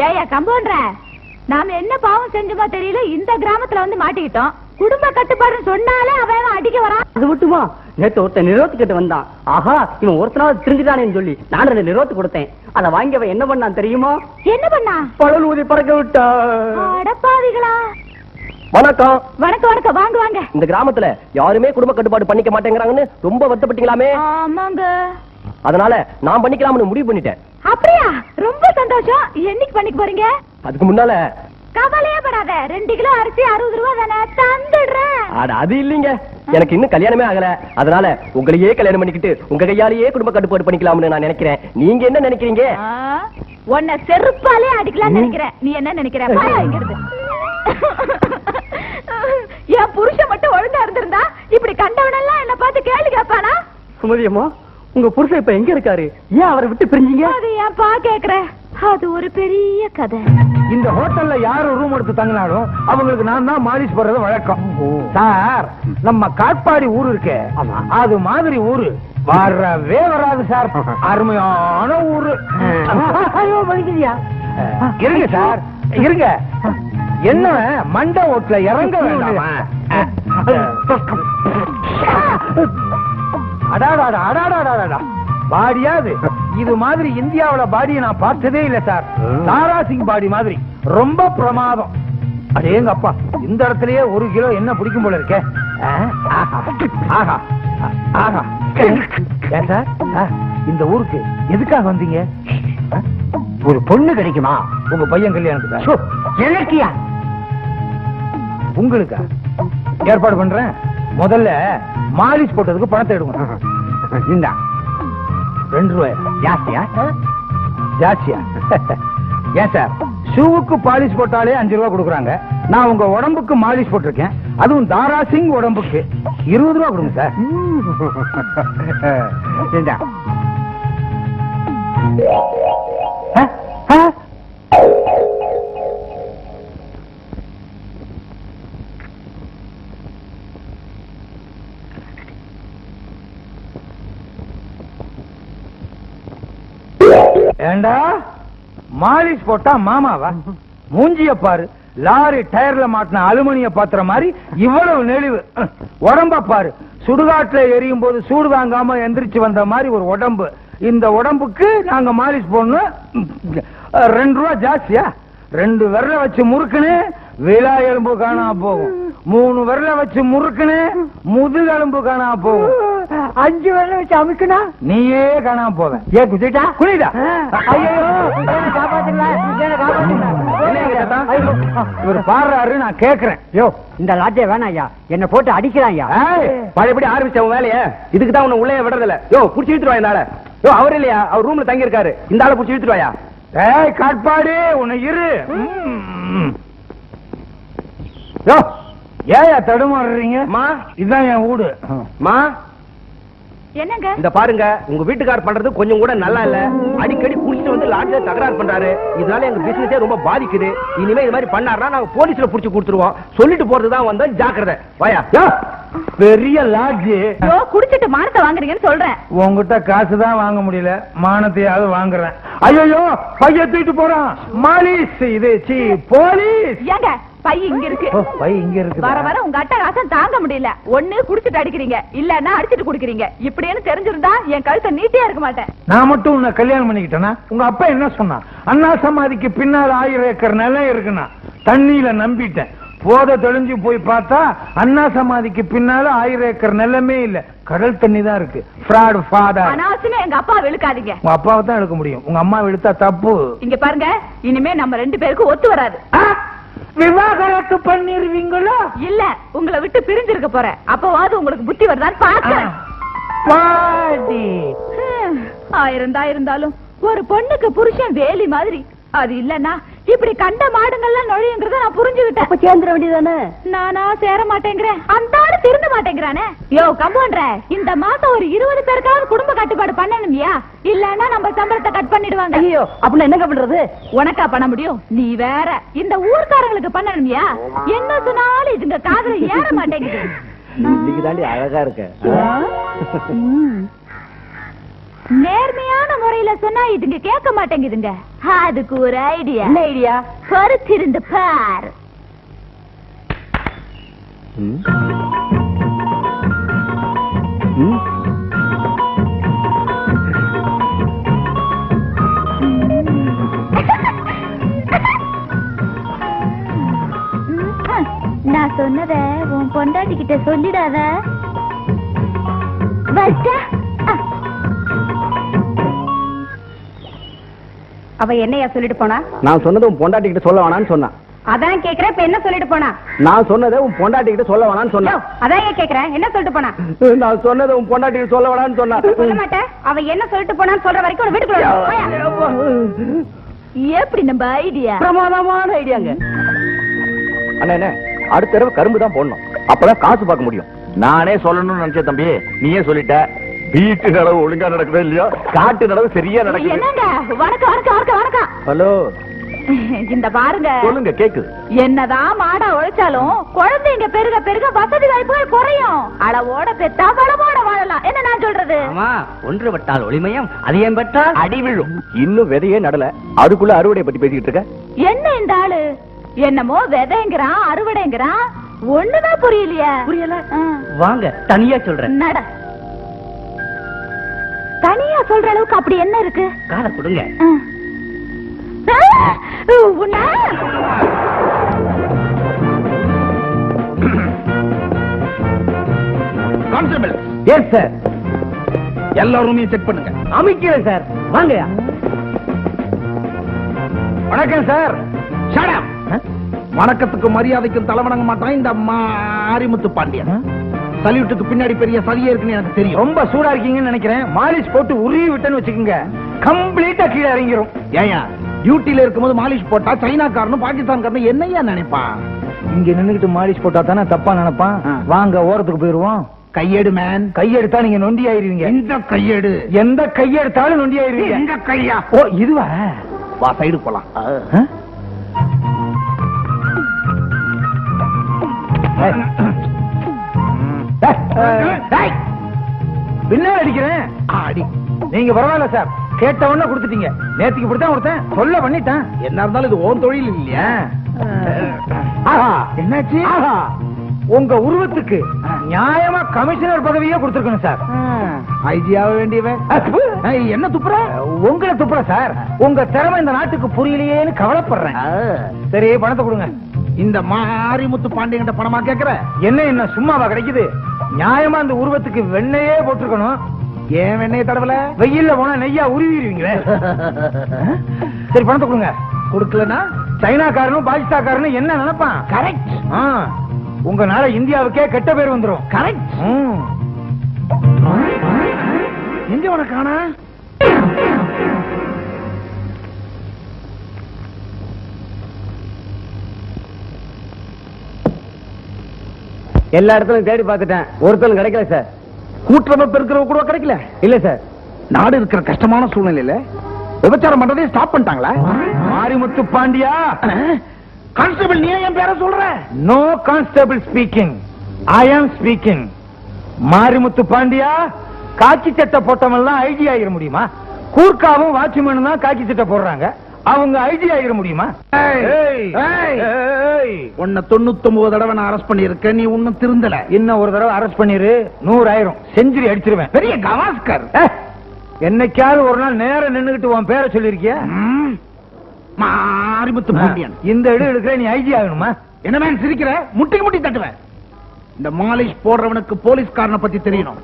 ஏயா கம்பவுண்ட்ர, நாம என்ன பாவம் செஞ்சோமோ தெரியல, இந்த கிராமத்துல வந்து மாட்டிக்கிட்டோம். குடும்ப கட்டுப்பாடுன்னு சொன்னாலே அவன் அடிக்க வரான். அது மட்டுமா, நேத்து ஒருத்தன் நிரோத்து கிட்ட வந்தான். ஆஹா, இவன் ஒருத்தனாவது தெரிஞ்சுட்டானேன்னு சொல்லி நான் 2 நிரோத்து கொடுத்தேன். அதை வாங்கி அவன் என்ன பண்ணான் தெரியுமா? என்ன பண்ணா? பழல் ஊதி பறக்க விட்டா. அடப்பாவிகளா. வணக்கம். வணக்கம் வணக்கம், வாங்க வாங்க. இந்த கிராமத்துல யாருமே குடும்ப கட்டுப்பாடு பண்ணிக்க மாட்டேங்கிறாங்கன்னு ரொம்ப வருத்தப்பட்டீங்களாமே. ஆமாங்க. அதனால நான் பண்ணிக்கலாம்னு முடிவு பண்ணிட்டேன். அப்படியா? ரொம்ப சந்தோஷம். என்னைக்கு பண்ணிக்க போறீங்க? அதுக்கு முன்னால கவலையே படாத, 2 கிலோ அரிசி 60 ரூபாய் தானே, தந்துடுறேன். அது இல்லீங்க, எனக்கு இன்னும் கல்யாணமே ஆகல. அதனால உங்களையே கல்யாணம் பண்ணிக்கிட்டு உங்க கையாலேயே குடும்ப கட்டுப்பாடு பண்ணிக்கலாம்னு நான் நினைக்கிறேன். நீங்க என்ன நினைக்கிறீங்க? உன்னை செருப்பாலே அடிக்கலாம்னு நினைக்கிறேன். நீ என்ன நினைக்கிற? இங்கிருந்து என் புருஷன் மட்டும் ஒழுங்கா இருந்திருந்தா இப்படி கண்டவனெல்லாம் என்ன பார்த்து கேள்வி கேட்பானா? சுமதியம்மா, உங்க புருஷன் இப்ப எங்க இருக்காரு? ஏன் அவரை விட்டு பிரிஞ்சீங்க? அது ஏன்பா கேக்குற? அது ஒரு பெரிய கதை. இந்த ஹோட்டல்ல யாரு ரூம் எடுத்து தங்கினாலும் அவங்களுக்கு நான் தான் மாலிஷ் போடுறது வழக்கம். சார், நம்ம காட்பாடி ஊரு இருக்கே, அது மாதிரி ஊரு வரவே வராது சார். அருமையான ஊரு. இருங்க சார், இருங்க. என்ன மண்ட ஓட்டுல இறங்க வேண்டாமா? அடாடாடா அடாடாடாடா, பாடியாது இது மாதிரி இந்தியாவுல பாடியை நான் பார்த்ததே இல்ல சார். தாரா சிங் பாடி மாதிரி ரொம்ப பிரமாதம். அடேங்க அப்பா, இந்த இடத்துலயே 1 கிலோ என்ன பிடிக்கும் போல இருக்கே. ஆஹா ஆஹா. ஏன் சார், இந்த ஊருக்கு எதுக்காக வந்தீங்க? ஒரு பொண்ணு கிடைக்குமா உங்க பையன் கல்யாணத்துக்கு? எனக்கியா? உங்களுக்கா? ஏற்பாடு பண்றேன். முதல்ல மாலிஷ் போட்டதுக்கு பணத்தை எடுங்க. 2 ரூபாய் ஜாஸ்தியா? ஜாஸ்தியா? ஏன் சார், ஷூவுக்கு பாலிஷ் போட்டாலே 5 ரூபாய் கொடுக்குறாங்க. நான் உங்க உடம்புக்கு மாலிஷ் போட்டிருக்கேன், அதுவும் தாரா சிங் உடம்புக்கு 20 ரூபாய் கொடுங்க சார். ஏண்டா மாலிஷ் போட்டா மாமாவா? மூஞ்சிய பாரு, லாரி டயர்ல மாட்டின அலுமினிய பாத்திரம் மாதிரி இவ்வளவு நெளிவு. உடம்ப பாரு, சுடுகாட்டுல எரியும் போது சூடு தாங்காம எந்திரிச்சு வந்த மாதிரி ஒரு உடம்பு. இந்த உடம்புக்கு நாங்க மாலிஷ் போடணும். 2 ரூபாய் ஜாஸ்தியா? 2 விரல வச்சு முறுக்குன்னு விழா எலும்பு காணா போகும். 3 விரல வச்சு முறுக்குன்னு முதுகெலும்பு காணா போகும். 5 விரல வச்சு அமுக்குனா நீயே காணாம போவ. ஏ குதிட்டா குனிதா. இவர் பாடுறாரு, நான் கேக்குறேன். யோ, இந்த லாட்டிய வேணாம் ஐயா, என்ன போட்டு அடிக்கிறான் ஐயா. பழையபடி ஆரம்பிச்ச உன் வேலைய, இதுக்கு தான் உன்னை உள்ளே விடுறதில்ல. யோ, புடிச்சு இழுத்துருவா இந்த ஆளை. யோ, அவர் இல்லையா, அவர் ரூம்ல தங்கி இருக்காரு, இந்த ஆளை புடிச்சு இழுத்துருவாயா? ஏய் காட்பாடி, உன்னை இரு. யோ, ஏயா தடுமாறுறீங்க? இதுதான் என் வீடு. மா, என்னங்க இந்த பாருங்க, உங்க வீட்டுக்கார் பண்றது கொஞ்சம் கூட நல்லா இல்ல. அடிக்கடி குடிச்சிட்டு வந்து லாட்ஜ்ல தகராறு பண்றாரு. இதனால எங்க பிசினஸே ரொம்ப பாதிக்குது. இனிமே இது மாதிரி பண்ணாருன்னா நாங்க போலீஸ்ல புடிச்சு கொடுத்துருவோம். சொல்லிட்டு போறதுதான் வந்தோம், ஜாக்கிரதை. வாயா. பெரிய லாட்ஜ். குடிச்சிட்டு மானத்தை வாங்குறீங்கன்னு சொல்றேன். உங்ககிட்ட காசு தான் வாங்க முடியல, மானத்தையாவது வாங்குறேன். ஐயோ, பைய தூக்கிட்டு போறான். மாலிஷ் இது சி போலீஸ். ஏங்க பை இங்க இருக்கு. பை இங்க இருக்கு. வர வர உங்க அட்டகாசம் தாங்க முடியல. ஒண்ணு குடிச்சிட்டு அடிக்கிறீங்க, இல்லன்னா அடிச்சிட்டு குடிக்கிறீங்க. இப்படின்னு தெரிஞ்சிருந்தா என் கழுத்தை நீட்டியா இருக்க மாட்டேன். நான் மட்டும் உன்னை கல்யாணம் பண்ணிக்கிட்டேனா? உங்க அப்பா என்ன சொன்னா? அண்ணா சமாதிக்கு பின்னால் 1000 ஏக்கர் நிலம் இருக்குன்னா தண்ணியில நம்பிட்டேன். போத தெளிஞ்சு போய் பார்த்தா அண்ணா சமாதிக்கு பின்னால 1000 ஏக்கர் நிலமே இல்ல, கடல் தண்ணி தான் இருக்கு. Fraud father. அனாவசியமா எங்க அப்பா இழுக்காதீங்க. உங்க அப்பாவை தான் இழுக்க முடியும், உங்க அம்மா இழுத்தா தப்பு. இங்க பாருங்க, இனிமே நம்ம 2 பேருக்கு ஒத்து வராது. விவாகரத்து பண்ணிருவீங்களோ? இல்ல, உங்களை விட்டு பிரிஞ்சிருக்க போறேன். அப்பவாது உங்களுக்கு புத்தி வருதான்னு பாக்கிறேன். இருந்தாலும் ஒரு பொண்ணுக்கு புருஷன் வேலி மாதிரி. அது இல்லன்னா இப்படி கண்ட மாடுங்கள்லாம் நொழியுங்கிறத நான் புரிஞ்சுக்கிட்டேன். சேர்ந்துட வேண்டியதானே? நானா சேர மாட்டேங்கிறேன், அந்த ஆளு திருந்த மாட்டேங்கிறானே. யோ கம்பவுண்ட்ர, இந்த மாசம் ஒரு 20 பேருக்காவது குடும்ப கட்டுப்பாடு பண்ணணும்யா, இல்லன்னா நம்ம சம்பளத்தை கட் பண்ணிடுவாங்க. ஐயோ, அப்படின்னா என்னங்க பண்றது? உனக்கா பண்ண முடியும்? நீ வேற இந்த ஊர்க்காரங்களுக்கு பண்ணணும்யா. என்ன சொன்னாலும் இதுங்க காதுல ஏற மாட்டேங்குது. இன்னைக்கு தாண்டி அழகா இருக்க. நேர்மையான முறையில சொன்னா இதுங்க கேட்க மாட்டேங்குதுங்க. அதுக்கு ஒரு ஐடியா. என்ன ஐடியா? பொறுத்திருந்து பார். நான் சொன்னத உன் பொண்டாட்டி கிட்ட சொல்லிடாத. அவ என்னையா சொல்லிட்டு போனா? நான் சொன்னதை உன் பொண்டாட்டி கிட்ட சொல்ல வேணான்னு சொன்னா. அதான் கேக்குறேன், இப்ப என்ன சொல்லிட்டு போனா? நான் சொன்னதை உன் பொண்டாட்டி கிட்ட சொல்ல வேணான்னு சொன்னா. அதான் ஏன் கேக்குறேன், என்ன சொல்லிட்டு போனா? நான் சொன்னதை உன் பொண்டாட்டி கிட்ட சொல்ல வேணான்னு சொன்னா. சொல்ல மாட்டேன். அவ என்ன சொல்லிட்டு போனான்னு சொல்ற வரைக்கும் உன்னை வீட்டுக்குள்ள விட மாட்டேன். எப்படி நம்ம ஐடியா? பிரமாதமான ஐடியாங்க. அண்ணே, அடுத்த தடவை கரும்பு தான் போடணும், அப்பதான் காசு பார்க்க முடியும். நானே சொல்லணும்னு நினைச்சேன் தம்பி, நீயே சொல்லிட்ட. வீட்டு நடவு ஒழுங்கா நடக்குதா இல்லையா? காட்டு நடவு சரியா நடக்குது. என்னங்க? வணக்கம் வணக்கம் வணக்கம் வணக்கம். ஹலோ, இந்த பாருங்க. சொல்லுங்க, கேக்குது. என்னதான் மாடா உழைச்சாலும் குழந்தைங்க பெருக பெருக வசதி வாய்ப்புகள் குறையும். அளவோட பெத்தா வளமோட வாழலாம். என்ன நான் சொல்றது? ஆமா, ஒன்று பட்டால் ஒளிமயம், அதிகம் பெற்றால் அடி விழும். இன்னும் விதையே நடல, அதுக்குள்ள அறுவடை பத்தி பேசிக்கிட்டு இருக்க. என்ன இந்த ஆளு என்னமோ விதைங்கிறான் அறுவடைங்கிறான், ஒண்ணுமே புரியலையா? புரியல. வாங்க தனியா சொல்றேன். நட. தனியா சொல்ற அளவுக்கு அப்படி என்ன இருக்கு? காலை கொடுங்க. உன்ன கான்ஸ்டபிள். Yes sir. எல்லா ரூமையும் செக் பண்ணுங்க. அமைக்கிறேன் சார். வாங்க. வணக்கம் சார். Shut up. வணக்கத்துக்கு மரியாதைக்கும் தலை வணங்க மாட்டான் இந்த மாரிமுத்து பாண்டியன். சல்யூட்டுக்கு பின்னாடி பெரிய சதியே இருக்குன்னு எனக்கு தெரியும். ரொம்ப சூடா இருக்கீங்கன்னு நினைக்கிறேன். மாலிஷ் போட்டு உருவி விட்டேன்னு வச்சுக்கோங்க, கம்ப்ளீட்டா கீழே இறங்கிரும். ஏயா, டியூட்டில இருக்கும்போது மாலிஷ் போட்டா சைனாக்காரனும் பாகிஸ்தான்காரனும் என்னையா நினைப்பான்? இங்க நின்னுகிட்டு மாலிஷ் போட்டா தானே தப்பா நினைப்பான். வாங்க ஓரத்துக்கு போயிருவோம். கையேடு மேன். கையெடுத்தா நீங்க நொண்டி ஆயிருவீங்க. இந்த கையேடு. எந்த கையெடுத்தாலும் நொண்டி ஆயிருவீங்க. எங்க கையா? ஓ, இதுவா? வா, சைடு போலாம். பின்னாடி அடிக்கிறேன். அடி. நீங்க பரவாயில்ல சார், கேட்ட உடனே கொடுத்துட்டீங்க. நேத்துக்கு இப்படித்தான் கொடுத்தேன், சொல்ல பண்ணிட்டேன். என்ன இருந்தாலும் இது ஓன் தொழில் இல்லையா? என்னாச்சு? உங்க உருவத்துக்கு நியாயமா கமிஷனர் பதவியே கொடுத்திருக்கணும் சார். ஐஜியாக வேண்டியவன் என்ன துப்புற? உங்களை துப்புற சார். உங்க திறமை இந்த நாட்டுக்கு புரியலையேன்னு கவலைப்படுறேன். சரி, பணத்தை கொடுங்க. இந்த மாரிமுத்து பாண்டியன்கிட்ட பணமா கேக்குற? என்ன சும்மாவா கிடைக்குது? நியாயமா இந்த உருவத்துக்கு வெண்ணையே போட்டிருக்கணும். ஏன் வெண்ணைய தடவல? வெயில்ல போனா நெய்யா உருவிடுவீங்களே. சரி, பணத்தை கொடுங்க. கொடுக்கலனா சைனாக்காரனும் பாகிஸ்தான்காரனும் என்ன நினைப்பான்? கரெக்ட். உங்கனால இந்தியாவுக்கே கெட்ட பேர் வந்துரும். கரெக்ட். எங்க உனக்கான? எல்லா இடத்துலயும் தேடி பார்த்துட்டேன், ஒருத்தரும் கிடைக்கல சார். கூட்டுறவு பெருக்கிறவ கூட கிடைக்கல? இல்ல சார். நாடு இருக்கிற கஷ்டமான சூழ்நிலையில விபச்சாரம் பண்றதே ஸ்டாப் பண்ணிட்டாங்களா? மாரிமுத்து பாண்டியா. கான்ஸ்டபிள், நீ என் பேரை சொல்ற? No constable speaking, I am speaking. Marimuthu Pandya, காக்கி சட்டை போட்டவெல்லாம் ஐஜி ஆகிட முடியுமா? கூர்க்காவும் வாட்ச்மேனும் தான் காக்கி சட்டை போடுறாங்க, அவங்க ஐஜி ஆகிட முடியுமா? உன்னை 99 தடவை நான் அரெஸ்ட் பண்ணிருக்கேன், நீ இன்னும் திருந்தல. இன்னும் ஒரு தடவை அரெஸ்ட் பண்ணிரு, 100 ஆயிரும், செஞ்சுரி அடிச்சிருவேன். பெரிய கவாஸ்கர். என்னைக்காவது ஒரு நாள் நேரம் நின்னுகிட்டு உன் பேரை சொல்லிருக்கிய? மாரிமுத்து பாண்டியன். இந்த இடம் எடுக்கிற நீ ஐஜி ஆகணுமா? என்ன மேன் சிரிக்கிற? முட்டிக்கு முட்டி தட்டுவேன். இந்த மாலிஷ் போடுறவனுக்கு போலீஸ்காரனை பத்தி தெரியணும்.